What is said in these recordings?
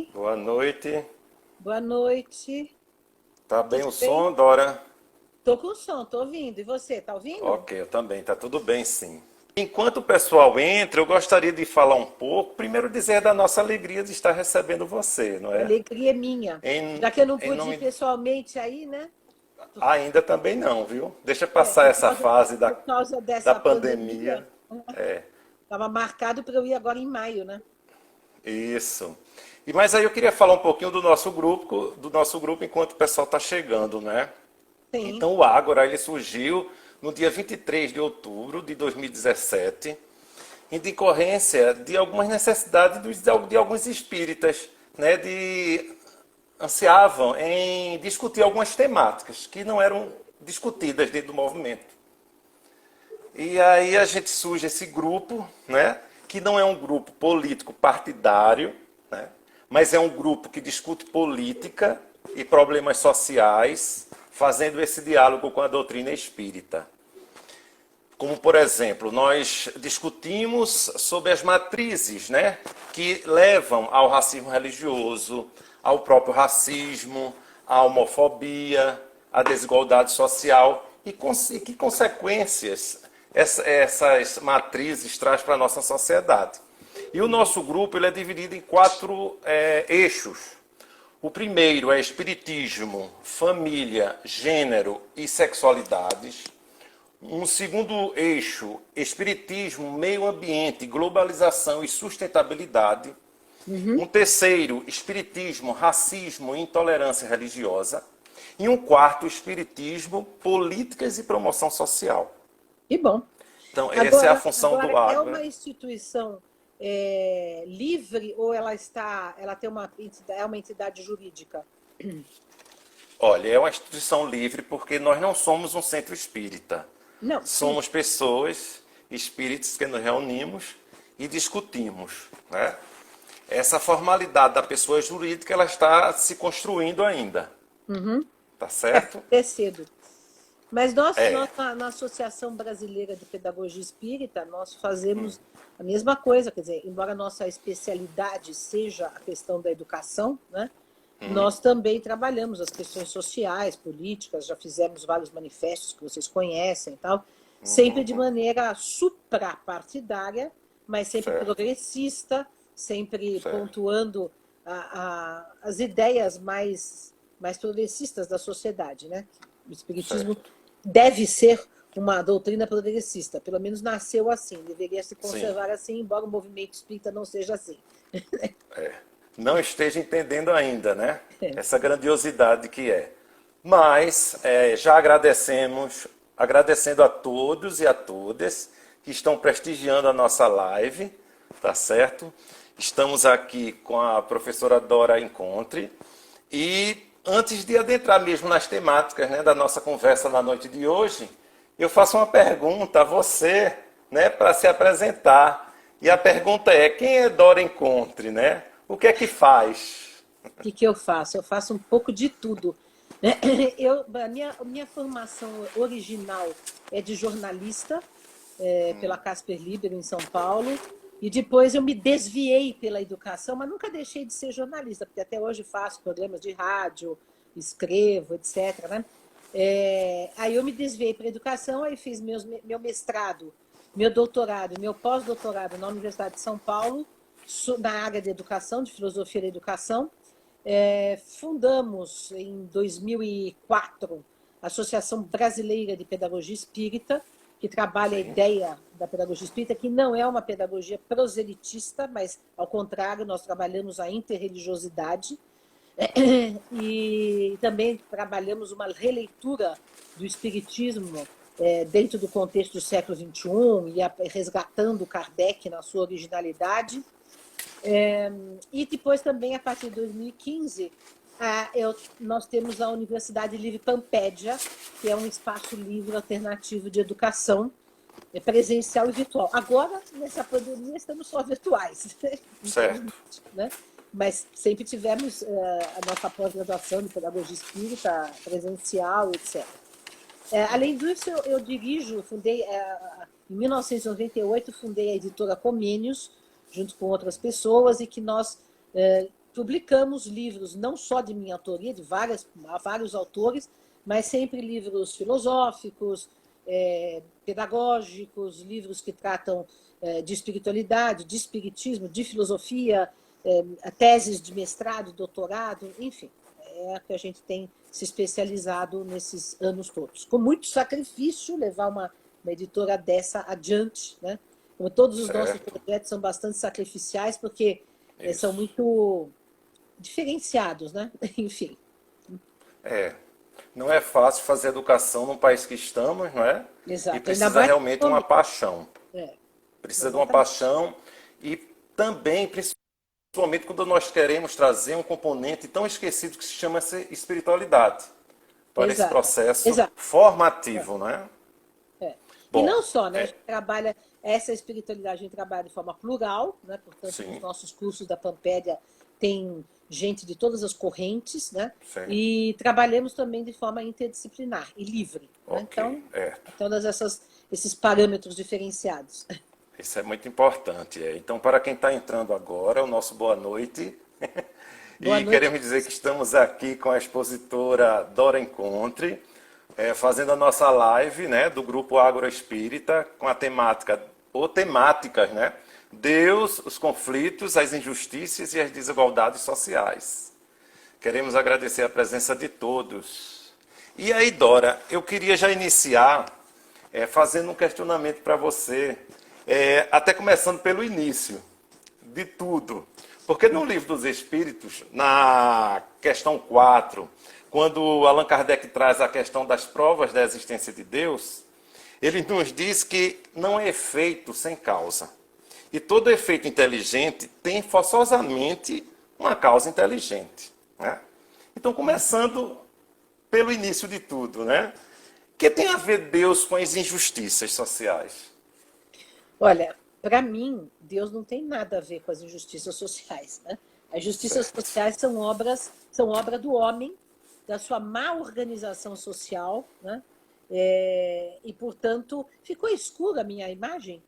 Oi, Boa noite. boa noite. Tá bem Tudo o bem? som, Dora? Tô com som, tô ouvindo. E você, tá ouvindo? Ok, eu também, tá tudo bem sim. Enquanto o pessoal entra, eu gostaria de falar um pouco, primeiro dizer da nossa alegria de estar recebendo você, não A é? alegria é minha. Em, Já que eu não em pude ir nome. pessoalmente aí, né? Por- Ainda também não, viu? Deixa É, passar essa fase por causa da dessa pandemia, pandemia. É, estava marcado para eu ir agora em maio, né? isso. Mas aí eu queria falar um pouquinho do nosso grupo enquanto o pessoal está chegando, né? Sim. Então o Ágora ele surgiu no dia 23 de outubro de 2017, em decorrência de algumas necessidades de alguns espíritas, né, de ansiavam em discutir algumas temáticas que não eram discutidas dentro do movimento. E aí a gente surge esse grupo, né, que não é um grupo político partidário, né, mas é um grupo que discute política e problemas sociais, fazendo esse diálogo com a doutrina espírita. Como, por exemplo, nós discutimos sobre as matrizes, né, que levam ao racismo religioso, ao próprio racismo, à homofobia, à desigualdade social e que consequências essas matrizes traz para a nossa sociedade. E o nosso grupo ele é dividido em quatro eixos. O primeiro é espiritismo, família, gênero e sexualidades. Um segundo eixo, espiritismo, meio ambiente, globalização e sustentabilidade. Um Uhum. terceiro, espiritismo, racismo e intolerância religiosa. E um quarto, espiritismo, políticas e promoção social. Que bom. Então, essa é a função Agora do é uma Ágora. instituição livre ou ela tem é uma entidade jurídica? Olha, é uma instituição livre porque nós não somos um centro espírita. Não, sim. Somos pessoas, espíritos que nos reunimos e discutimos, né? Essa formalidade da pessoa jurídica ela está se construindo ainda, Uhum. tá É, certo? é cedo. Mas nós É. na Associação Brasileira de Pedagogia Espírita, nós fazemos a mesma coisa, quer dizer, embora a nossa especialidade seja a questão da educação, né, nós também trabalhamos as questões sociais, políticas, já fizemos vários manifestos que vocês conhecem e tal, sempre de maneira suprapartidária, mas sempre Certo, progressista, sempre certo, pontuando as ideias mais progressistas da sociedade, né? O espiritismo certo. deve ser uma doutrina progressista, pelo menos nasceu assim, deveria se Sim. conservar assim, embora o movimento espírita não seja assim. Não esteja entendendo ainda, né? Essa grandiosidade que é. Mas já agradecendo a todos e a todas que estão prestigiando a nossa live, tá certo? Estamos aqui com a professora Dora Encontre e antes de adentrar mesmo nas temáticas, né, da nossa conversa na noite de hoje, eu faço uma pergunta a você, né, para se apresentar. E a pergunta é: quem é Dora Encontre, né? O que é que faz? O que eu faço? Eu faço um pouco de tudo. Né? A minha formação original é de jornalista, pela Casper Libero, em São Paulo, e depois eu me desviei pela educação, mas nunca deixei de ser jornalista, porque até hoje faço programas de rádio, escrevo, etc. Né? Aí eu me desviei para a educação, aí fiz meu mestrado, meu doutorado, meu pós-doutorado na Universidade de São Paulo, na área de educação, de filosofia da educação. Fundamos em 2004 a Associação Brasileira de Pedagogia Espírita, que trabalha a Sim, ideia da pedagogia espírita, que não é uma pedagogia proselitista, mas, ao contrário, nós trabalhamos a interreligiosidade. E também trabalhamos uma releitura do Espiritismo dentro do contexto do século XXI, e resgatando Kardec na sua originalidade. E depois também, a partir de 2015, nós temos a Universidade Livre Pampédia, que é um espaço livre alternativo de educação presencial e virtual. Agora, nessa pandemia, estamos só virtuais, certo. infelizmente, né? Mas sempre tivemos a nossa pós-graduação de pedagogia espírita presencial, etc. Além disso, eu dirijo, fundei, em 1998, fundei a editora Comênios, junto com outras pessoas, e que nós publicamos livros não só de minha autoria, de vários autores, mas sempre livros filosóficos, pedagógicos, livros que tratam de espiritualidade, de espiritismo, de filosofia, teses de mestrado, doutorado, enfim. É a que a gente tem se especializado nesses anos todos. Com muito sacrifício, levar uma editora dessa adiante, né? Como todos os nossos projetos são bastante sacrificiais, porque são muito diferenciados, né? Enfim. Não é fácil fazer educação no país que estamos, não é? Exato. E precisa realmente uma paixão. Precisa de uma paixão e também, principalmente quando nós queremos trazer um componente tão esquecido que se chama espiritualidade para esse processo formativo, não é? Bom, e não só, né? A gente trabalha essa espiritualidade, a gente trabalha de forma plural, né? Portanto, os nossos cursos da Pampédia tem gente de todas as correntes, né? E trabalhamos também de forma interdisciplinar e livre. Né? Então, todos esses parâmetros diferenciados. Isso é muito importante. Então, para quem está entrando agora, o nosso boa noite. Boa noite. Queremos dizer que estamos aqui com a expositora Dora Encontre, fazendo a nossa live, né, do grupo Ágora Espírita, com a temática, ou temáticas, né? Deus, os conflitos, as injustiças e as desigualdades sociais. Queremos agradecer a presença de todos. E aí, Dora, eu queria já iniciar fazendo um questionamento para você, até começando pelo início de tudo. Porque no Livro dos Espíritos, na questão 4, quando Allan Kardec traz a questão das provas da existência de Deus, ele nos diz que não é efeito sem causa. E todo efeito inteligente tem forçosamente uma causa inteligente. Né? Então, começando pelo início de tudo, né? O que tem a ver Deus com as injustiças sociais? Olha, para mim, Deus não tem nada a ver com as injustiças sociais. Né? As justiças sociais são obra do homem, da sua má organização social, né? E, portanto, ficou escura a minha imagem?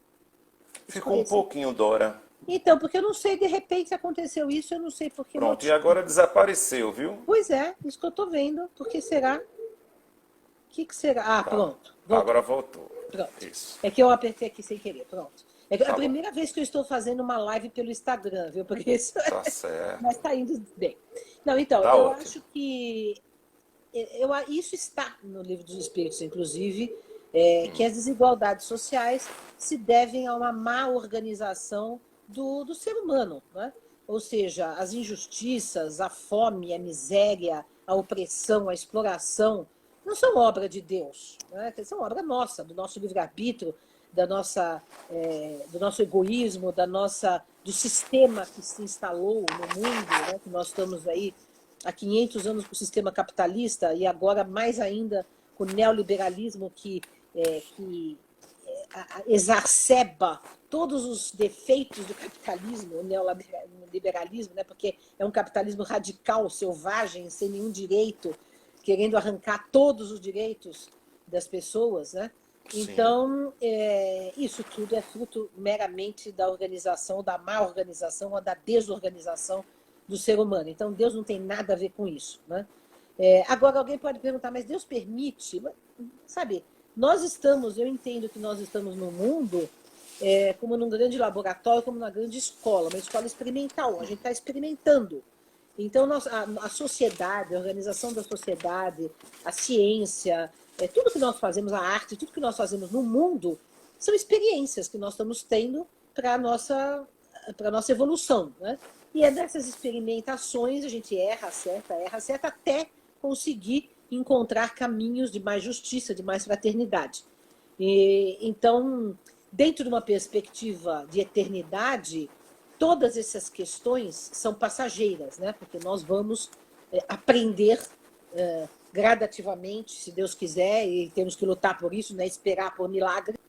Ficou um pouquinho, Dora. Então, porque eu não sei, de repente aconteceu isso, eu não sei por que. Pronto, e agora desapareceu, viu? Pois é, isso que eu estou vendo. Por que será? O que será? Pronto. Voltou. Agora voltou. Pronto. Isso. É que eu apertei aqui sem querer, pronto. É a primeira vez que eu estou fazendo uma live pelo Instagram, viu? Porque isso... Tá certo. Mas está indo bem. Não, então, tá eu ótimo. acho que... isso está no Livro dos Espíritos, inclusive, que as desigualdades sociais se devem a uma má organização do ser humano, né? Ou seja, as injustiças, a fome, a miséria, a opressão, a exploração, não são obra de Deus, né? São obra nossa, do nosso livre-arbítrio, do nosso egoísmo, do sistema que se instalou no mundo, né? Que nós estamos aí há 500 anos com o sistema capitalista e agora mais ainda com o neoliberalismo que exacerba todos os defeitos do capitalismo, o neoliberalismo, né? Porque é um capitalismo radical, selvagem, sem nenhum direito, querendo arrancar todos os direitos das pessoas, né? Então, isso tudo é fruto meramente da organização, da má organização ou da desorganização do ser humano. Então, Deus não tem nada a ver com isso, né? Agora, alguém pode perguntar, mas Deus permite? Sabe, eu entendo que nós estamos no mundo como num grande laboratório, como numa grande escola, uma escola experimental. A gente está experimentando. Então, a sociedade, a organização da sociedade, a ciência, tudo que nós fazemos, a arte, tudo que nós fazemos no mundo, são experiências que nós estamos tendo para a nossa evolução. Né? E é dessas experimentações a gente erra, acerta, até conseguir encontrar caminhos de mais justiça, de mais fraternidade. Então, dentro de uma perspectiva de eternidade, todas essas questões são passageiras, né? Porque nós vamos aprender gradativamente, se Deus quiser, e temos que lutar por isso, né? Esperar por milagre.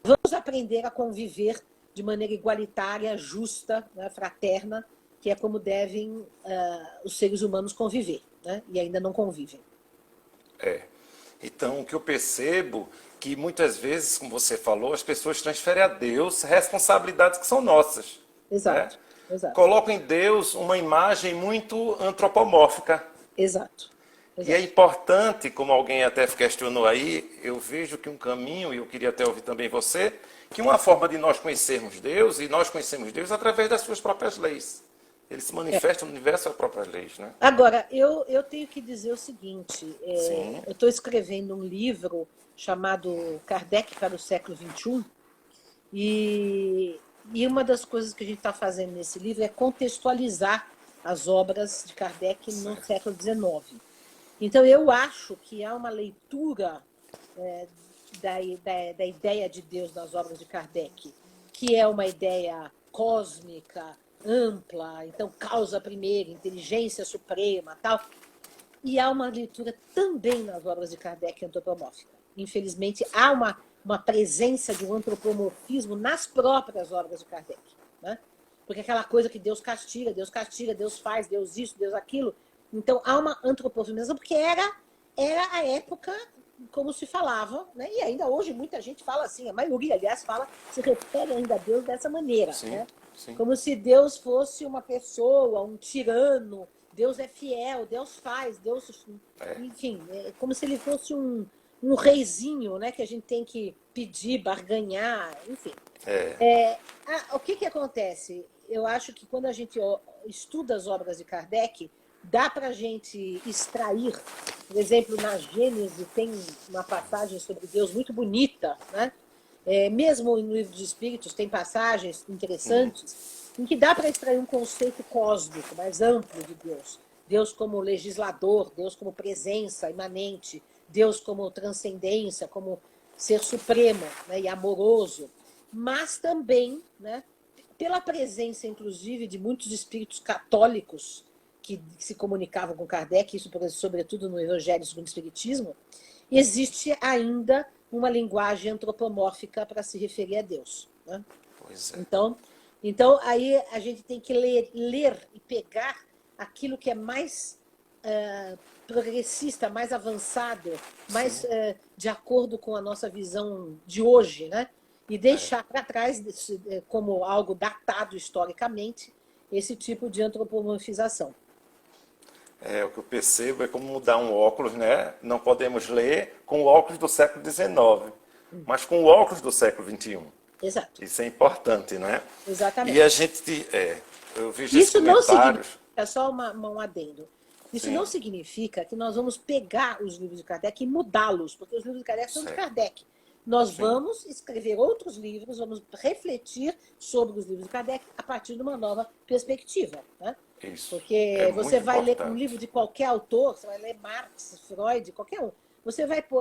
Vamos aprender a conviver de maneira igualitária, justa, né? Fraterna, que é como devem os seres humanos conviver, né? E ainda não convivem. Então, o que eu percebo que muitas vezes, como você falou, as pessoas transferem a Deus responsabilidades que são nossas. Exato, né? exato, Colocam em Deus uma imagem muito antropomórfica. exato, E é exato. importante, como alguém até questionou aí, eu vejo que um caminho, e eu queria até ouvir também você, que uma forma de nós conhecermos Deus, e nós conhecemos Deus através das suas próprias leis. Ele se É. manifesta no universo das próprias leis, né? Agora, eu tenho que dizer o seguinte: Sim, eu estou escrevendo um livro chamado Kardec para o século XXI, e, e uma das coisas que a gente está fazendo nesse livro é contextualizar as obras de Kardec no certo. século XIX. Então, eu acho que há uma leitura da ideia de Deus nas obras de Kardec, que é uma ideia cósmica, ampla, então causa primeiro, inteligência suprema, tal. E há uma leitura também nas obras de Kardec antropomórfica. Infelizmente, há uma presença de um antropomorfismo nas próprias obras de Kardec. Né? Porque aquela coisa que Deus castiga, Deus faz, Deus isso, Deus aquilo. Então, há uma antropomorfização, porque era a época como se falava, né? E ainda hoje muita gente fala assim, a maioria, aliás, se refere ainda a Deus dessa maneira. Sim, Né? sim. Como se Deus fosse uma pessoa, um tirano, Deus é fiel, Deus faz, Deus. É, Enfim, é como se ele fosse um reizinho, né, que a gente tem que pedir, barganhar, enfim. é, O que acontece? Eu acho que quando a gente estuda as obras de Kardec, dá para a gente extrair, por exemplo, na Gênese tem uma passagem sobre Deus muito bonita, né? Mesmo no Livro dos Espíritos tem passagens interessantes em que dá para extrair um conceito cósmico mais amplo de Deus. Deus como legislador, Deus como presença imanente, Deus como transcendência, como ser supremo, né, e amoroso, mas também, né, pela presença, inclusive, de muitos espíritos católicos que se comunicavam com Kardec, isso sobretudo no Evangelho segundo o Espiritismo, existe ainda uma linguagem antropomórfica para se referir a Deus. Né? pois é. Então, aí a gente tem que ler e pegar aquilo que é mais progressista, mais avançado, mais de acordo com a nossa visão de hoje, né? E deixar para trás, como algo datado historicamente, esse tipo de antropomorfização. É, o que eu percebo é como mudar um óculos, né? Não podemos ler com o óculos do século XIX, mas com o óculos do século XXI. Exato. Isso é importante, né? E a Exatamente. gente, eu vejo esses Isso não significa, comentários, só um adendo, isso não sim, significa que nós vamos pegar os livros de Kardec e mudá-los, porque os livros de Kardec são de certo, Kardec. Nós sim, vamos escrever outros livros, vamos refletir sobre os livros de Kardec a partir de uma nova perspectiva. Né? isso, é Porque você muito vai ler um livro importante. de qualquer autor, você vai ler Marx, Freud, qualquer um.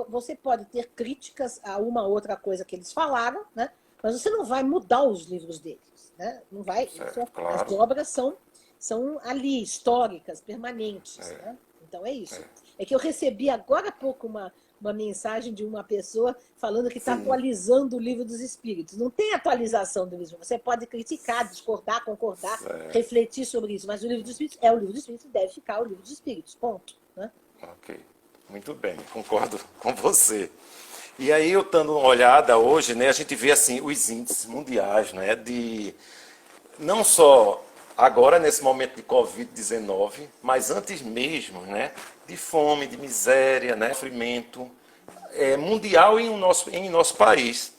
Você pode ter críticas a uma ou outra coisa que eles falaram, né? Mas você não vai mudar os livros deles. Né? Não vai, Certo, as claro, obras são ali, históricas, permanentes. Né? Então é isso. É que eu recebi agora há pouco uma mensagem de uma pessoa falando que está sim, atualizando o Livro dos Espíritos. Não tem atualização do livro. Você pode criticar, discordar, concordar, certo, refletir sobre isso, mas o Livro dos Espíritos é o Livro dos Espíritos, deve ficar o Livro dos Espíritos. Ponto. Né? ok, muito bem, concordo com você. E aí eu dando uma olhada hoje, né, a gente vê assim os índices mundiais, né, de não só agora nesse momento de Covid-19, mas antes mesmo, né, de fome, de miséria, né, sofrimento mundial em nosso país.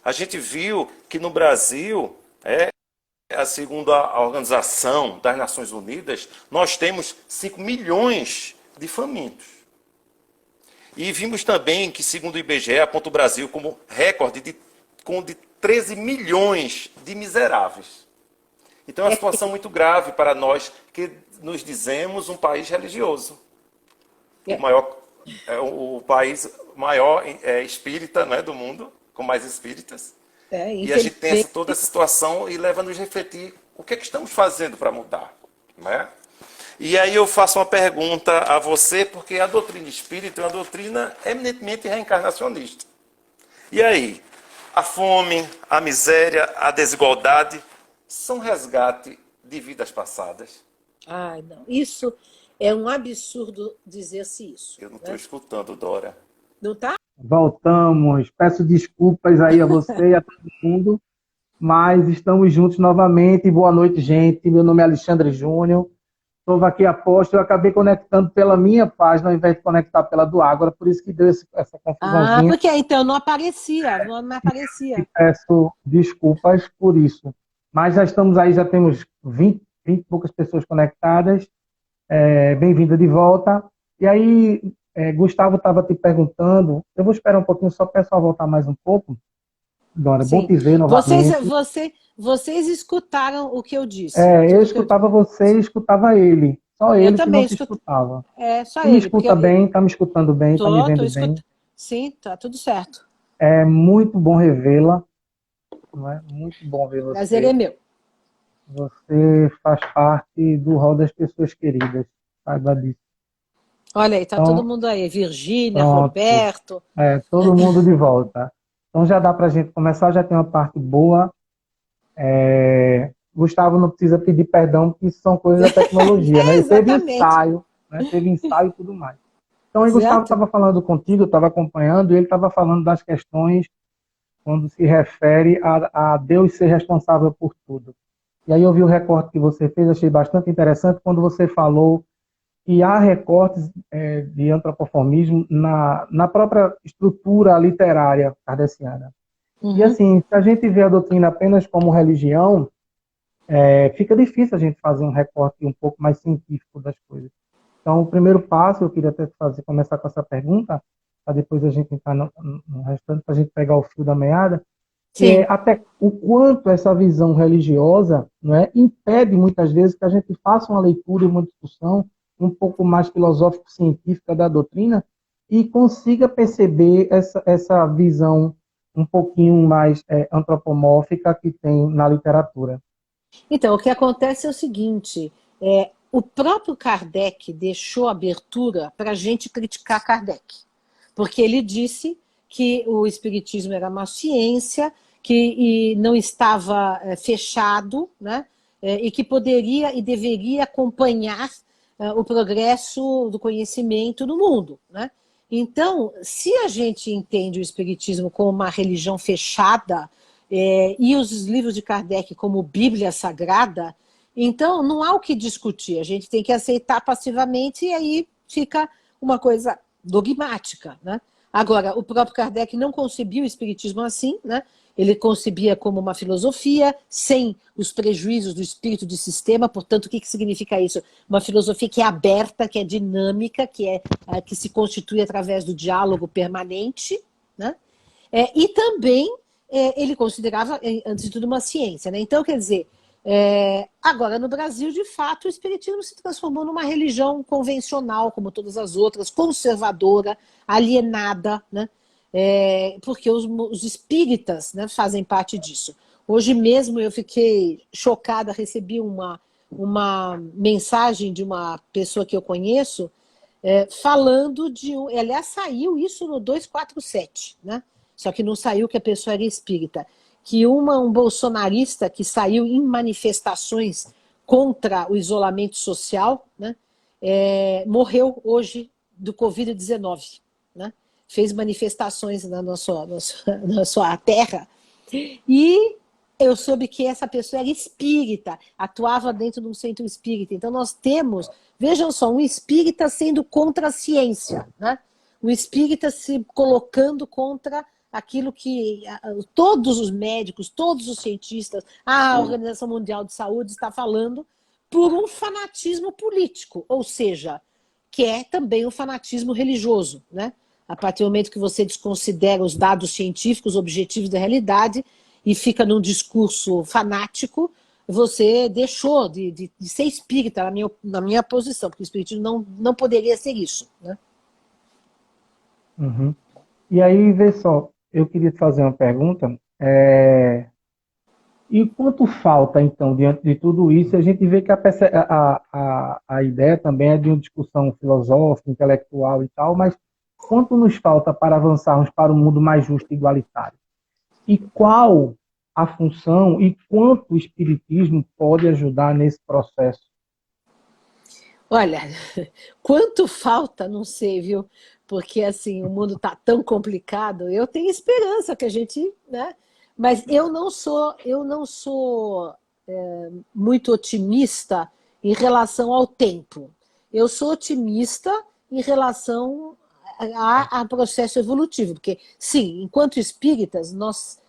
A gente viu que no Brasil, segundo a Organização das Nações Unidas, nós temos 5 milhões de famintos. E vimos também que, segundo o IBGE, aponta o Brasil como recorde de 13 milhões de miseráveis. Então é uma situação muito grave para nós que nos dizemos um país religioso. O maior, o país maior espírita, né, do mundo, com mais espíritas. E a gente tem Infelizmente, toda essa situação e leva a nos refletir o que é que estamos fazendo para mudar. Né? E aí eu faço uma pergunta a você, porque a doutrina espírita é uma doutrina eminentemente reencarnacionista. E aí, a fome, a miséria, a desigualdade são resgate de vidas passadas? ai, não. Isso é um absurdo dizer-se isso. Eu não estou Né? escutando, Dora. Não está? Voltamos. Peço desculpas aí a você e a todo mundo. mas estamos juntos novamente. Boa noite, gente. Meu nome é Alexandre Júnior. Estou aqui apóstolo. Eu acabei conectando pela minha página ao invés de conectar pela do Ágora, por isso que deu essa Ah, confusãozinha. porque então não aparecia, não E aparecia. peço desculpas por isso. Mas já estamos aí, já temos 20 e poucas pessoas conectadas. Bem-vinda de volta. E aí, Gustavo estava te perguntando, eu vou esperar um pouquinho só para o pessoal voltar mais um pouco. Dora, bom Sim. te ver Vocês, novamente. vocês escutaram o que eu disse. Eu escutava você e escutava ele. Só Eu ele que não também te escuto. escutava. É só E me ele, porque escuta bem, está me escutando bem, está me tô vendo bem. escutando. Sim, tá tudo certo. É muito bom revê-la, não é? Muito bom ver Prazer é você. meu. Você faz parte do rol das pessoas queridas, saiba disso. Olha aí, tá todo Então, mundo aí. Virgínia, pronto. Roberto. Todo mundo de volta. Então já dá para a gente começar, já tem uma parte boa. Gustavo não precisa pedir perdão, porque isso são coisas da tecnologia, né? É, E teve exatamente. ensaio, né? Teve ensaio e tudo mais. Então, aí Gustavo Exato. estava falando contigo, eu estava acompanhando, e ele estava falando das questões quando se refere a Deus ser responsável por tudo. E aí eu vi o recorte que você fez, achei bastante interessante, quando você falou que há recortes de antropoformismo na própria estrutura literária kardeciana. E Uhum. assim, se a gente vê a doutrina apenas como religião, fica difícil a gente fazer um recorte um pouco mais científico das coisas. Então, o primeiro passo, eu queria até começar com essa pergunta, para depois a gente entrar no restante, para a gente pegar o fio da meada, que é Sim. até o quanto essa visão religiosa, não é, impede muitas vezes que a gente faça uma leitura e uma discussão um pouco mais filosófico-científica da doutrina e consiga perceber essa visão um pouquinho mais antropomórfica que tem na literatura. Então, o que acontece é o seguinte: o próprio Kardec deixou abertura para a gente criticar Kardec, porque ele disse que o Espiritismo era uma ciência que não estava fechado, né? E que poderia e deveria acompanhar o progresso do conhecimento no mundo, né? Então, se a gente entende o Espiritismo como uma religião fechada, e os livros de Kardec como Bíblia Sagrada, então não há o que discutir, a gente tem que aceitar passivamente e aí fica uma coisa dogmática, né? Agora, o próprio Kardec não concebia o espiritismo assim, né? Ele concebia como uma filosofia, sem os prejuízos do espírito de sistema. Portanto, o que significa isso? Uma filosofia que é aberta, que é dinâmica, que se constitui através do diálogo permanente, né? E também ele considerava, antes de tudo, uma ciência, né? Então, quer dizer, agora no Brasil, de fato, o espiritismo se transformou numa religião convencional, como todas as outras, conservadora, alienada, né? Porque os espíritas, né, fazem parte disso. Hoje mesmo eu fiquei chocada, recebi uma mensagem de uma pessoa que eu conheço, falando de um. Aliás, saiu isso no 247, né? Só que não saiu que a pessoa era espírita. Que um bolsonarista que saiu em manifestações contra o isolamento social, né? Morreu hoje do Covid-19, né? Fez manifestações na sua terra e eu soube que essa pessoa era espírita, atuava dentro de um centro espírita. Então nós temos, vejam só, um espírita sendo contra a ciência, né? Um espírita se colocando contra aquilo que todos os médicos, todos os cientistas, a Organização Mundial de Saúde está falando por um fanatismo político, ou seja, que é também um fanatismo religioso, né? A partir do momento que você desconsidera os dados científicos, objetivos da realidade, e fica num discurso fanático, você deixou de ser espírita, na minha posição, porque o espiritismo não poderia ser isso, né? Uhum. E aí, vê só, eu queria te fazer uma pergunta. E quanto falta, então, diante de tudo isso, a gente vê que a ideia também é de uma discussão filosófica, intelectual e tal, mas quanto nos falta para avançarmos para um mundo mais justo e igualitário? E qual a função e quanto o Espiritismo pode ajudar nesse processo? Olha, quanto falta, não sei, viu? Porque assim, o mundo está tão complicado. Eu tenho esperança que a gente, né, Mas eu não sou muito otimista em relação ao tempo. Eu sou otimista em relação ao processo evolutivo, porque, sim, enquanto espíritas, nós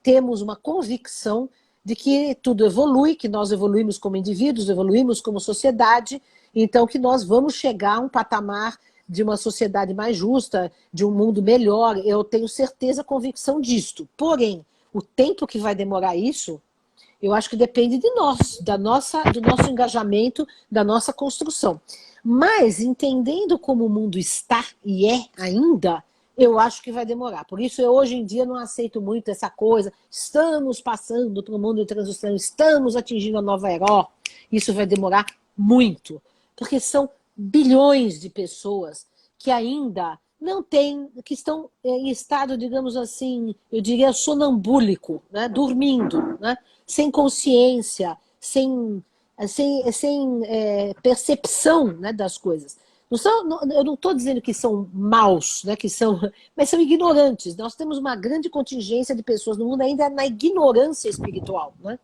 temos uma convicção de que tudo evolui, que nós evoluímos como indivíduos, evoluímos como sociedade, então que nós vamos chegar a um patamar de uma sociedade mais justa, de um mundo melhor. Eu tenho certeza, convicção disto. Porém, o tempo que vai demorar isso, eu acho que depende de nós, do nosso engajamento, da nossa construção. Mas, entendendo como o mundo está e é ainda, eu acho que vai demorar. Por isso, eu hoje em dia não aceito muito essa coisa, estamos passando para o mundo de transição, estamos atingindo a nova era. Isso vai demorar muito, porque são bilhões de pessoas que ainda não têm, que estão em estado, digamos assim, eu diria sonambúlico, né? Dormindo, né? Sem consciência, sem percepção, né, das coisas. Eu não estou dizendo que são maus, né, mas são ignorantes. Nós temos uma grande contingência de pessoas no mundo ainda na ignorância espiritual. Né?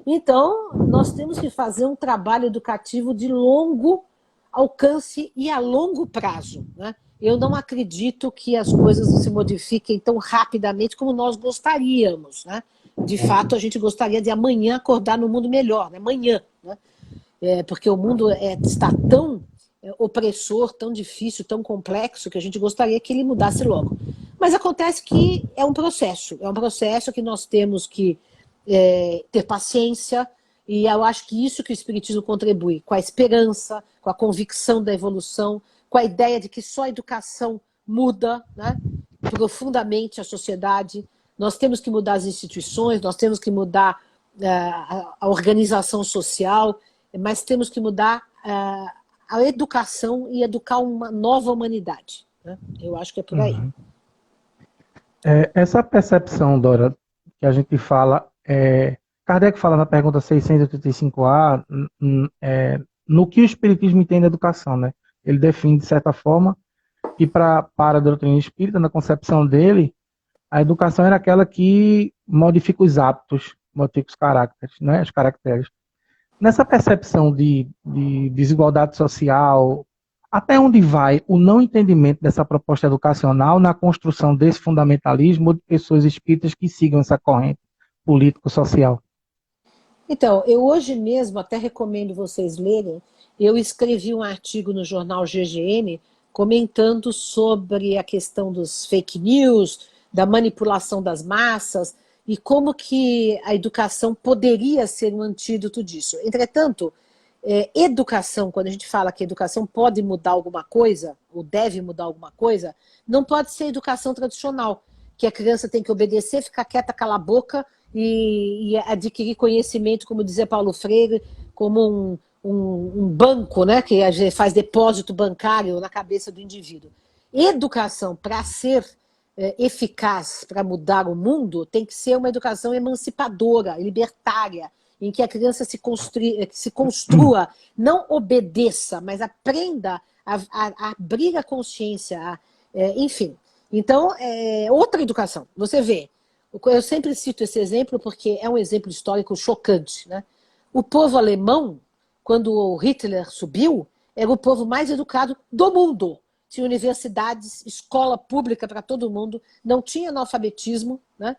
Então, nós temos que fazer um trabalho educativo de longo alcance e a longo prazo. Né? Eu não acredito que as coisas se modifiquem tão rapidamente como nós gostaríamos. Né? De fato, a gente gostaria de amanhã acordar no mundo melhor, né? Amanhã. Né? Porque o mundo está tão opressor, tão difícil, tão complexo, que a gente gostaria que ele mudasse logo. Mas acontece que é um processo que nós temos que ter paciência, e eu acho que isso que o Espiritismo contribui, com a esperança, com a convicção da evolução, com a ideia de que só a educação muda, né, profundamente a sociedade. Nós temos que mudar as instituições, nós temos que mudar a organização social, mas temos que mudar a educação e educar uma nova humanidade. Né? Eu acho que é por aí. Uhum. Essa percepção, Dora, que a gente fala, Kardec fala na pergunta 685A, no que o Espiritismo entende a educação, né? Ele define, de certa forma, que para a doutrina espírita, na concepção dele, a educação era aquela que modifica os hábitos, modifica os caracteres, né? Os caracteres. Nessa percepção de desigualdade social, até onde vai o não entendimento dessa proposta educacional na construção desse fundamentalismo ou de pessoas espíritas que sigam essa corrente político-social? Então, eu hoje mesmo até recomendo vocês lerem, eu escrevi um artigo no jornal GGN comentando sobre a questão dos fake news, da manipulação das massas e como que a educação poderia ser um antídoto disso. Entretanto, educação, quando a gente fala que a educação pode mudar alguma coisa, ou deve mudar alguma coisa, não pode ser educação tradicional, que a criança tem que obedecer, ficar quieta, calar a boca e adquirir conhecimento, como dizia Paulo Freire, como um banco, né, que a gente faz depósito bancário na cabeça do indivíduo. Educação, para ser eficaz, para mudar o mundo, tem que ser uma educação emancipadora, libertária, em que a criança se construa, não obedeça, mas aprenda a abrir a consciência, enfim. Então, outra educação. Você vê, eu sempre cito esse exemplo porque é um exemplo histórico chocante. Né? O povo alemão, quando o Hitler subiu, era o povo mais educado do mundo. Tinha universidades, escola pública para todo mundo, não tinha analfabetismo, né?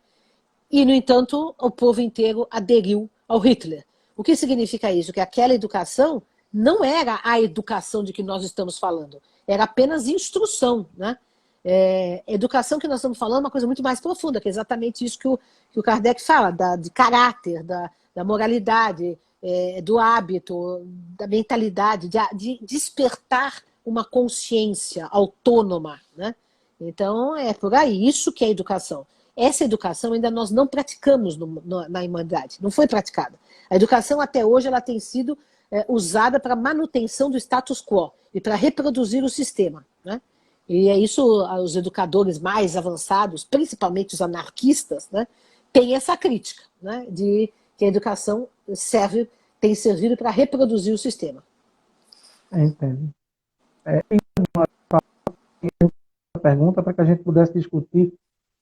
E, no entanto, o povo inteiro aderiu ao Hitler. O que significa isso? Que aquela educação não era a educação de que nós estamos falando, era apenas instrução. Né? Educação que nós estamos falando é uma coisa muito mais profunda, que é exatamente isso que o Kardec fala, de caráter, da moralidade, do hábito, da mentalidade, de despertar uma consciência autônoma. Né? Então, é por aí, isso que é educação. Essa educação ainda nós não praticamos na humanidade, não foi praticada. A educação até hoje ela tem sido usada para manutenção do status quo e para reproduzir o sistema. Né? E é isso, os educadores mais avançados, principalmente os anarquistas, né, têm essa crítica, né, de que a educação tem servido para reproduzir o sistema. Entendo. Uma pergunta para que a gente pudesse discutir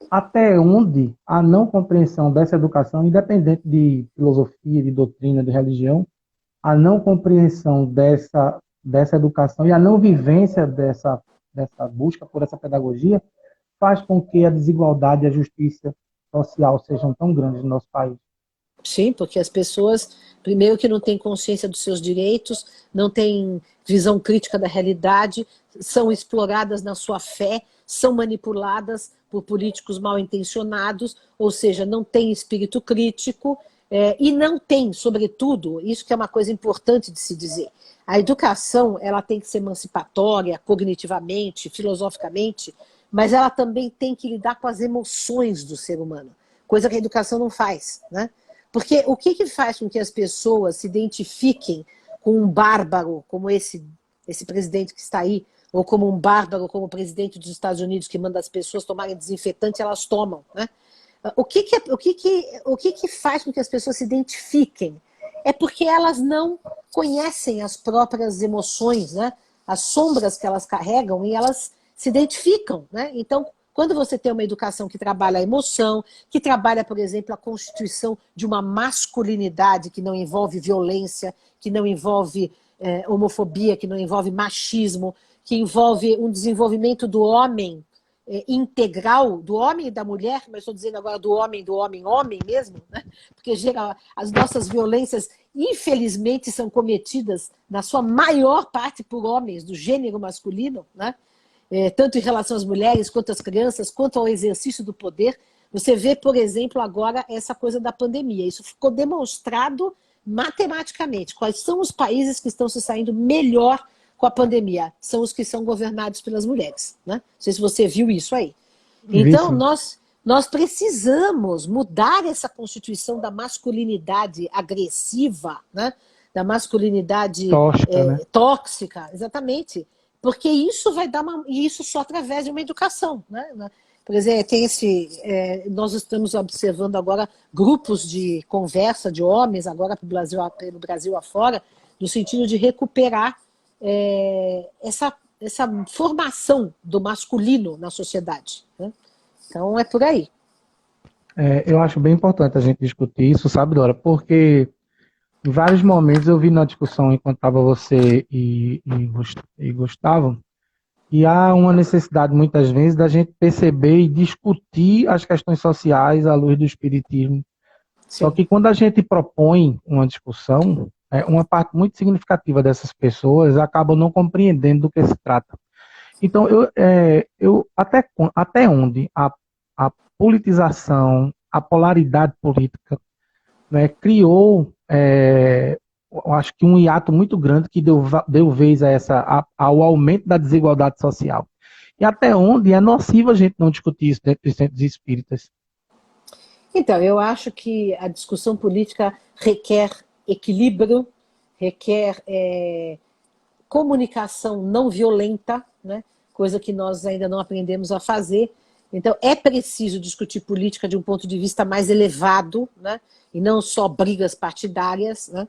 até onde a não compreensão dessa educação, independente de filosofia, de doutrina, de religião, a não compreensão dessa educação e a não vivência dessa busca por essa pedagogia faz com que a desigualdade e a justiça social sejam tão grandes no nosso país. Sim, porque as pessoas, primeiro que não têm consciência dos seus direitos, não têm visão crítica da realidade, são exploradas na sua fé, são manipuladas por políticos mal intencionados, ou seja, não têm espírito crítico, e não tem, sobretudo, isso que é uma coisa importante de se dizer, a educação ela tem que ser emancipatória, cognitivamente, filosoficamente, mas ela também tem que lidar com as emoções do ser humano, coisa que a educação não faz, né? Porque o que faz com que as pessoas se identifiquem com um bárbaro como esse presidente que está aí, ou como um bárbaro como o presidente dos Estados Unidos que manda as pessoas tomarem desinfetante, elas tomam, né? O que faz com que as pessoas se identifiquem? É porque elas não conhecem as próprias emoções, né? As sombras que elas carregam e elas se identificam, né? Então, quando você tem uma educação que trabalha a emoção, que trabalha, por exemplo, a constituição de uma masculinidade que não envolve violência, que não envolve homofobia, que não envolve machismo, que envolve um desenvolvimento do homem integral, do homem e da mulher, mas estou dizendo agora do homem mesmo, né? Porque as nossas violências, infelizmente, são cometidas, na sua maior parte, por homens do gênero masculino, né? Tanto em relação às mulheres, quanto às crianças, quanto ao exercício do poder. Você vê, por exemplo, agora essa coisa da pandemia. Isso ficou demonstrado matematicamente. Quais são os países que estão se saindo melhor com a pandemia? São os que são governados pelas mulheres, né? Não sei se você viu isso aí. Então, nós precisamos mudar essa constituição da masculinidade agressiva, né? Da masculinidade Tóxica, né? tóxica, exatamente. Porque isso vai dar isso só através de uma educação, né? Por exemplo, nós estamos observando agora grupos de conversa de homens agora pelo Brasil afora, no sentido de recuperar essa formação do masculino na sociedade, né? Então é por aí. Eu acho bem importante a gente discutir isso, sabe, Dora? Porque em vários momentos eu vi na discussão enquanto estava você e Gustavo, e há uma necessidade muitas vezes da gente perceber e discutir as questões sociais à luz do espiritismo. Só Sim. que quando a gente propõe uma discussão, uma parte muito significativa dessas pessoas acabam não compreendendo do que se trata. Então, até onde a politização, a polaridade política, né, criou, eu acho que um hiato muito grande que deu vez ao aumento da desigualdade social. E até onde é nocivo a gente não discutir isso dentro dos centros espíritas. Então, eu acho que a discussão política requer equilíbrio, requer comunicação não violenta, né? Coisa que nós ainda não aprendemos a fazer. Então, é preciso discutir política de um ponto de vista mais elevado, né? E não só brigas partidárias, né?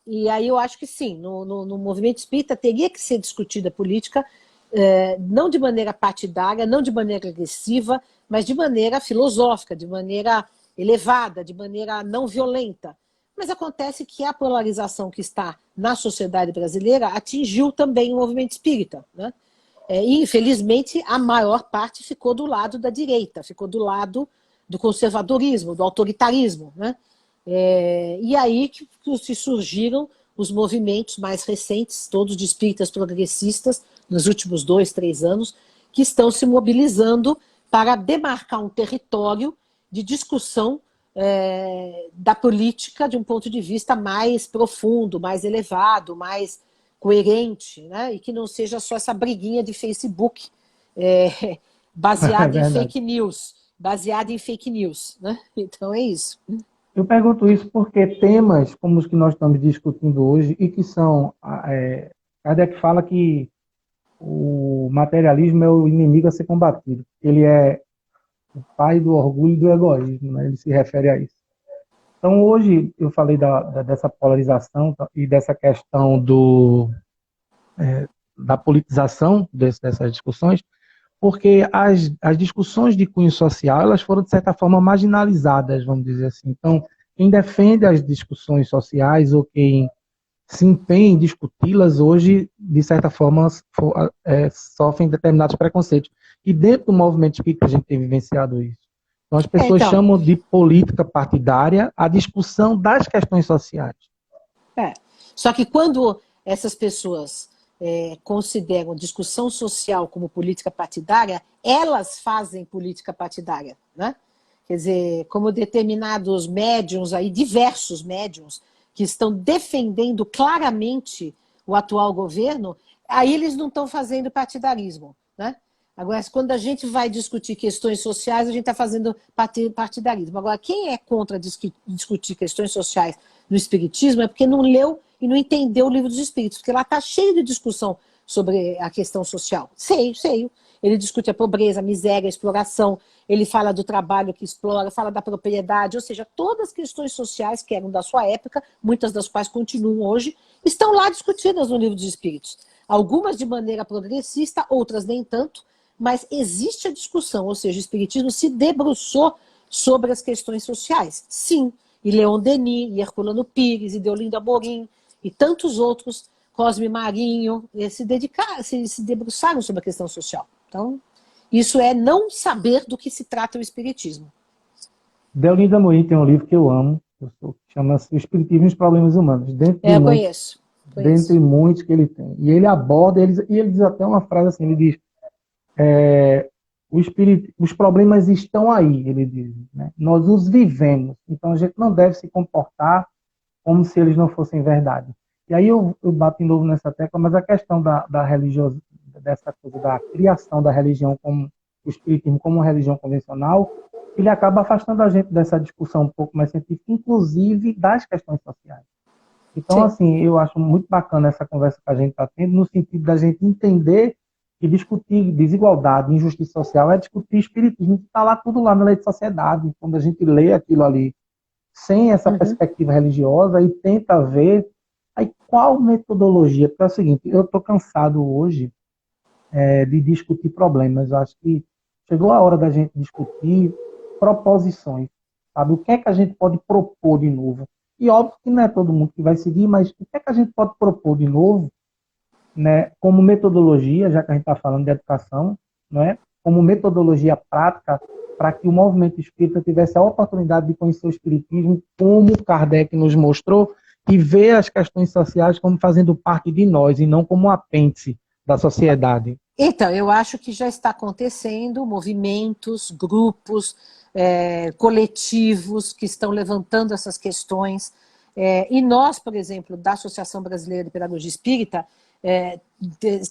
E aí eu acho que sim, no movimento espírita teria que ser discutida política, não de maneira partidária, não de maneira agressiva, mas de maneira filosófica, de maneira elevada, de maneira não violenta. Mas acontece que a polarização que está na sociedade brasileira atingiu também o movimento espírita, né? E, infelizmente, a maior parte ficou do lado da direita, ficou do lado do conservadorismo, do autoritarismo, né? E aí que se surgiram os movimentos mais recentes, todos de espíritas progressistas, nos últimos 2, 3 anos, que estão se mobilizando para demarcar um território de discussão da política de um ponto de vista mais profundo, mais elevado, mais coerente, né? E que não seja só essa briguinha de Facebook baseada em fake news, né? Então é isso. Eu pergunto isso porque temas como os que nós estamos discutindo hoje e que são... Kardec fala que o materialismo é o inimigo a ser combatido. Ele é o pai do orgulho e do egoísmo, né? Ele se refere a isso. Então, hoje, eu falei dessa polarização e dessa questão da politização dessas discussões, porque as discussões de cunho social, elas foram, de certa forma, marginalizadas, vamos dizer assim. Então, quem defende as discussões sociais ou quem se empenha em discuti-las hoje, de certa forma, sofrem determinados preconceitos. E dentro do movimento espírita a gente tem vivenciado isso. Então, as pessoas Então, chamam de política partidária a discussão das questões sociais. só que quando essas pessoas consideram discussão social como política partidária, elas fazem política partidária, né? Quer dizer, como determinados médiuns aí, diversos médiuns, que estão defendendo claramente o atual governo, aí eles não estão fazendo partidarismo, né? Agora, quando a gente vai discutir questões sociais, a gente está fazendo partidarismo. Agora, quem é contra discutir questões sociais no Espiritismo é porque não leu e não entendeu o Livro dos Espíritos, porque lá está cheio de discussão sobre a questão social. Cheio. Ele discute a pobreza, a miséria, a exploração, ele fala do trabalho que explora, fala da propriedade, ou seja, todas as questões sociais que eram da sua época, muitas das quais continuam hoje, estão lá discutidas no Livro dos Espíritos. Algumas de maneira progressista, outras nem tanto, mas existe a discussão, ou seja, o Espiritismo se debruçou sobre as questões sociais. Sim, e Leon Denis, e Herculano Pires, e Deolinda Amorim, e tantos outros, Cosme Marinho, se debruçaram sobre a questão social. Então, isso é não saber do que se trata o Espiritismo. Deolinda Amorim tem um livro que eu amo, chama-se O Espiritismo e os Problemas Humanos. Eu conheço. Dentre muitos que ele tem. E ele aborda, e ele diz até uma frase assim, ele diz, os problemas estão aí, ele diz, né? Nós os vivemos, então a gente não deve se comportar como se eles não fossem verdade. E aí eu bato de novo nessa tecla, mas a questão da religiosidade, dessa coisa da criação da religião como o Espiritismo como uma religião convencional, ele acaba afastando a gente dessa discussão um pouco mais científica, inclusive das questões sociais. Então, assim, eu acho muito bacana essa conversa que a gente está tendo, no sentido da gente entender que discutir desigualdade, injustiça social é discutir espiritismo, está lá tudo lá na lei de sociedade, quando a gente lê aquilo ali sem essa perspectiva religiosa e tenta ver aí qual metodologia, porque é o seguinte, eu estou cansado hoje de discutir problemas, eu acho que chegou a hora da gente discutir proposições, sabe? O que é que a gente pode propor de novo? E óbvio que não é todo mundo que vai seguir, mas o que é que a gente pode propor de novo, né, como metodologia, já que a gente está falando de educação, não é? Como metodologia prática para que o movimento espírita tivesse a oportunidade de conhecer o espiritismo, como Kardec nos mostrou, e ver as questões sociais como fazendo parte de nós, e não como um apêndice da sociedade. Então, eu acho que já está acontecendo movimentos, grupos, coletivos que estão levantando essas questões. E nós, por exemplo, da Associação Brasileira de Pedagogia Espírita,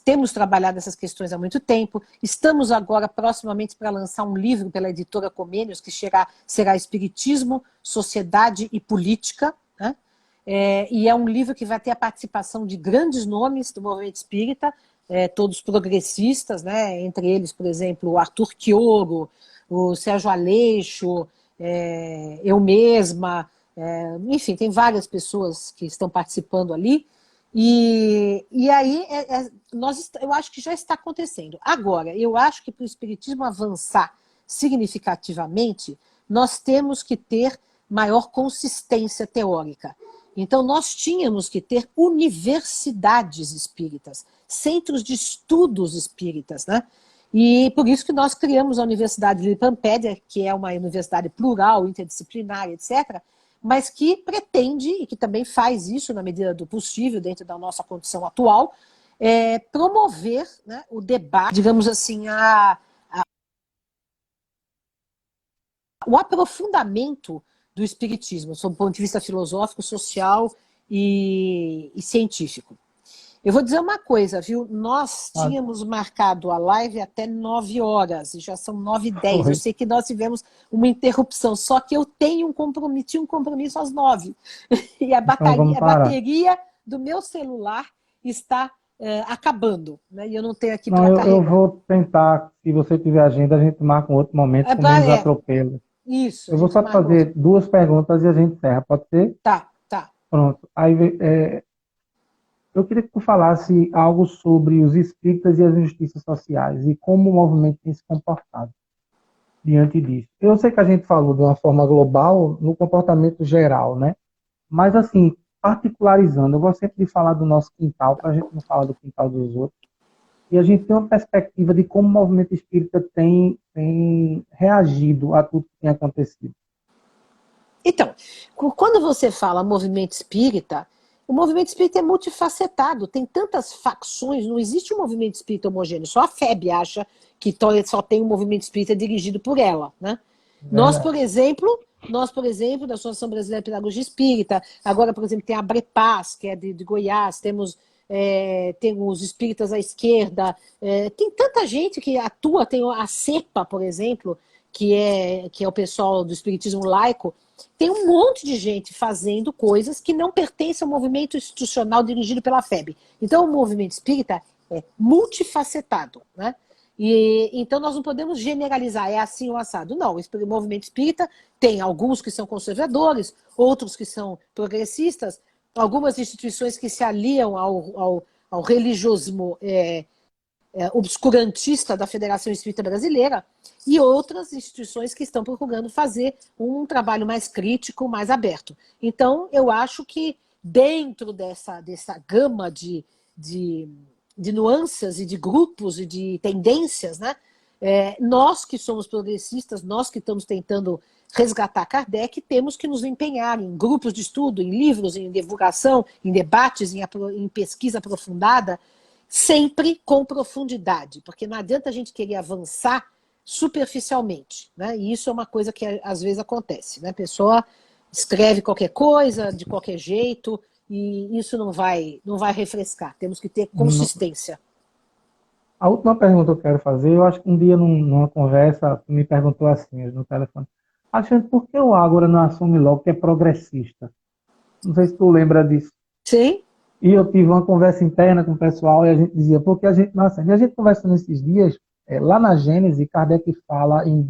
temos trabalhado essas questões há muito tempo. Estamos agora proximamente para lançar um livro pela editora Comênios, que será Espiritismo, Sociedade e Política, né? E é um livro que vai ter a participação de grandes nomes do movimento espírita, todos progressistas, né? Entre eles, por exemplo, o Arthur Quioro, o Sérgio Aleixo, eu mesma, enfim, tem várias pessoas que estão participando ali. E aí, eu acho que já está acontecendo. Agora, eu acho que para o espiritismo avançar significativamente, nós temos que ter maior consistência teórica. Então, nós tínhamos que ter universidades espíritas, centros de estudos espíritas, né? E por isso que nós criamos a Universidade de Pampédia, que é uma universidade plural, interdisciplinar, etc., mas que pretende, e que também faz isso na medida do possível, dentro da nossa condição atual, promover, né, o debate, digamos assim, o aprofundamento do espiritismo, sob o ponto de vista filosófico, social e científico. Eu vou dizer uma coisa, viu? Nós tínhamos marcado a live até 9 horas, e já são 9h10. Eu sei que nós tivemos uma interrupção, só que eu tinha um compromisso às 9. E a bateria do meu celular está acabando, né? E eu não tenho aqui para carregar. Eu vou tentar, se você tiver agenda, a gente marca um outro momento com menos atropelo. Isso. Eu vou só fazer 2 perguntas e a gente encerra, pode ser? Tá. Pronto. Aí, eu queria que tu falasse algo sobre os espíritas e as injustiças sociais e como o movimento tem se comportado diante disso. Eu sei que a gente falou de uma forma global no comportamento geral, né? Mas, assim, particularizando, eu gosto sempre de falar do nosso quintal, para a gente não falar do quintal dos outros. E a gente tem uma perspectiva de como o movimento espírita tem reagido a tudo que tem acontecido. Então, quando você fala o movimento espírita é multifacetado, tem tantas facções, não existe um movimento espírita homogêneo, só a FEB acha que só tem um movimento espírita dirigido por ela, né? Nós, por exemplo, da Associação Brasileira de Pedagogia Espírita, agora, por exemplo, tem a Brepaz, que é de Goiás, temos os espíritas à esquerda, tem tanta gente que atua, tem a CEPA, por exemplo, que é o pessoal do espiritismo laico, tem um monte de gente fazendo coisas que não pertencem ao movimento institucional dirigido pela FEB. Então, o movimento espírita é multifacetado, né? E, então nós não podemos generalizar, é assim o assado. Não, o movimento espírita tem alguns que são conservadores, outros que são progressistas, algumas instituições que se aliam ao religiosismo obscurantista da Federação Espírita Brasileira e outras instituições que estão procurando fazer um trabalho mais crítico, mais aberto. Então, eu acho que dentro dessa gama de nuances e de grupos e de tendências, né, nós que somos progressistas, nós que estamos tentando resgatar Kardec, temos que nos empenhar em grupos de estudo, em livros, em divulgação, em debates, em pesquisa aprofundada, sempre com profundidade, porque não adianta a gente querer avançar superficialmente, né? E isso é uma coisa que às vezes acontece, né? A pessoa escreve qualquer coisa, de qualquer jeito, e isso não vai refrescar. Temos que ter consistência. A última pergunta que eu quero fazer, eu acho que um dia numa conversa, tu me perguntou assim, no telefone, Alexandre, por que o Ágora não assume logo que é progressista? Não sei se tu lembra disso. Sim. E eu tive uma conversa interna com o pessoal e a gente dizia, porque a gente, nossa, e a gente conversando esses dias, lá na Gênese, Kardec fala em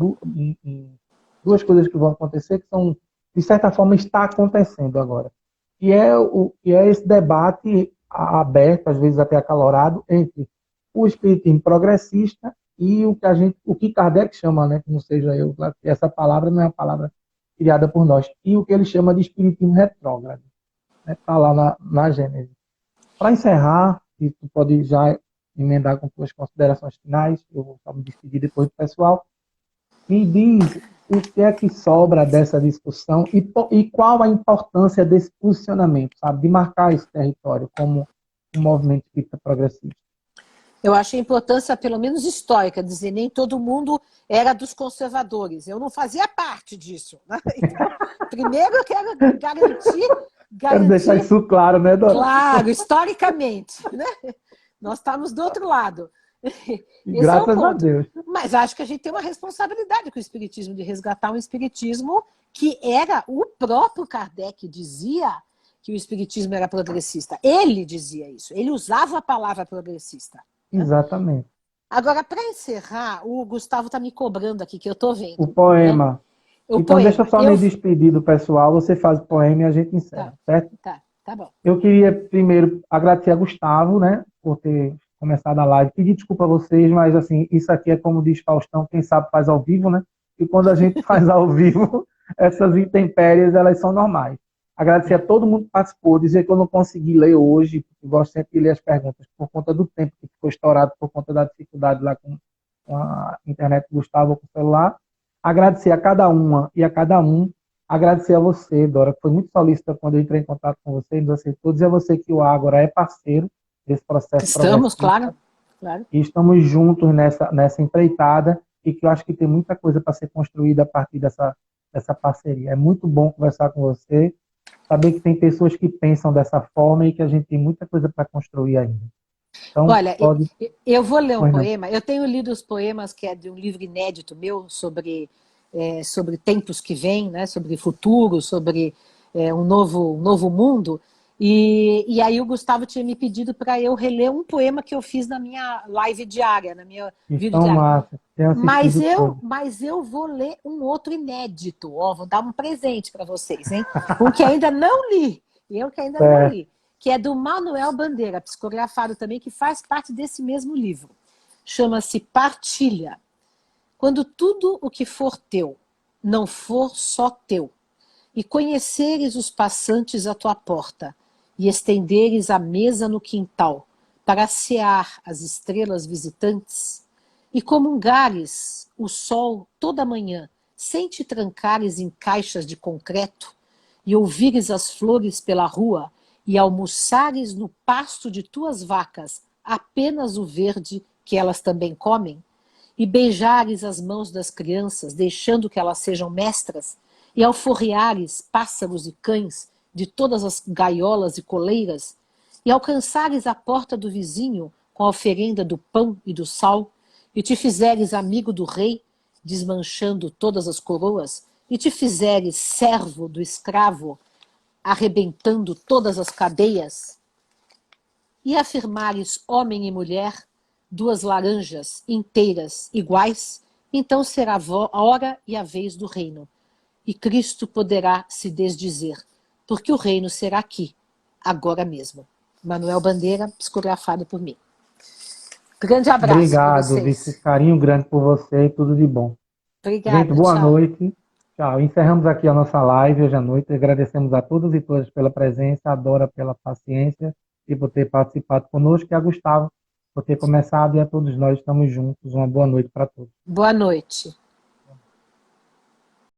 duas coisas que vão acontecer, que são, de certa forma, está acontecendo agora. Que é esse debate aberto, às vezes até acalorado, entre o espiritismo progressista e o que Kardec chama, né, que não seja eu, essa palavra não é uma palavra criada por nós, e o que ele chama de espiritismo retrógrado, né, está lá na Gênese. Para encerrar, e tu pode já emendar com tuas considerações finais, eu vou me despedir depois do pessoal, me diz o que é que sobra dessa discussão e qual a importância desse posicionamento, sabe, de marcar esse território como um movimento espírita progressista. Eu acho a importância, pelo menos histórica, dizer nem todo mundo era dos conservadores. Eu não fazia parte disso, né? Então, primeiro eu quero garantir... Quero deixar isso claro, né, Dora? Claro, historicamente, né? Nós estamos do outro lado. Graças a Deus. Mas acho que a gente tem uma responsabilidade com o espiritismo, de resgatar um espiritismo que era o próprio Kardec dizia que o espiritismo era progressista. Ele dizia isso, ele usava a palavra progressista. Exatamente. Agora, para encerrar, o Gustavo está me cobrando aqui, que eu estou vendo. O poema. Né? Então, poema. Deixa eu só me despedir do pessoal, você faz o poema e a gente encerra, certo? Tá bom. Eu queria primeiro agradecer a Gustavo, né, por ter começado a live. Pedir desculpa a vocês, mas assim, isso aqui é como diz Faustão, quem sabe faz ao vivo, né? E quando a gente faz ao vivo, essas intempéries, elas são normais. Agradecer a todo mundo que participou, dizer que eu não consegui ler hoje, porque eu gosto sempre de ler as perguntas, por conta do tempo que ficou estourado, por conta da dificuldade lá com a internet do Gustavo, com o celular. Agradecer a cada uma e a cada um. Agradecer a você, Dora, que foi muito solícita quando eu entrei em contato com você, nos aceitou. Dizer a você que o Ágora é parceiro desse processo. Estamos, claro. E estamos juntos nessa empreitada e que eu acho que tem muita coisa para ser construída a partir dessa parceria. É muito bom conversar com você, saber que tem pessoas que pensam dessa forma e que a gente tem muita coisa para construir ainda. Então, olha, eu vou ler um poema. Eu tenho lido os poemas que é de um livro inédito meu sobre tempos que vêm, né, sobre futuro, sobre um novo mundo. E aí o Gustavo tinha me pedido para eu reler um poema que eu fiz na minha live diária, na minha vídeo diária. Mas eu vou ler um outro inédito. Ó, vou dar um presente para vocês, hein? Um que ainda não li. Não li. que é do Manuel Bandeira, psicografado também, que faz parte desse mesmo livro. Chama-se Partilha. Quando tudo o que for teu não for só teu, e conheceres os passantes à tua porta, e estenderes a mesa no quintal, para cear as estrelas visitantes, e comungares o sol toda manhã, sem te trancares em caixas de concreto, e ouvires as flores pela rua, e almoçares no pasto de tuas vacas apenas o verde que elas também comem, e beijares as mãos das crianças, deixando que elas sejam mestras, e alforreares pássaros e cães de todas as gaiolas e coleiras, e alcançares a porta do vizinho com a oferenda do pão e do sal, e te fizeres amigo do rei, desmanchando todas as coroas, e te fizeres servo do escravo, arrebentando todas as cadeias, e afirmares homem e mulher, duas laranjas inteiras iguais, então será a hora e a vez do reino. E Cristo poderá se desdizer, porque o reino será aqui, agora mesmo. Manuel Bandeira, psicografado por mim. Grande abraço para Obrigado, vocês. Vice. Carinho grande por você e tudo de bom. Obrigada, Gente, boa tchau. noite. Tchau. Encerramos aqui a nossa live hoje à noite. Agradecemos a todos e todas pela presença, a Dora pela paciência e por ter participado conosco, e a Gustavo por ter começado, e a todos nós estamos juntos. Uma boa noite para todos. Boa noite.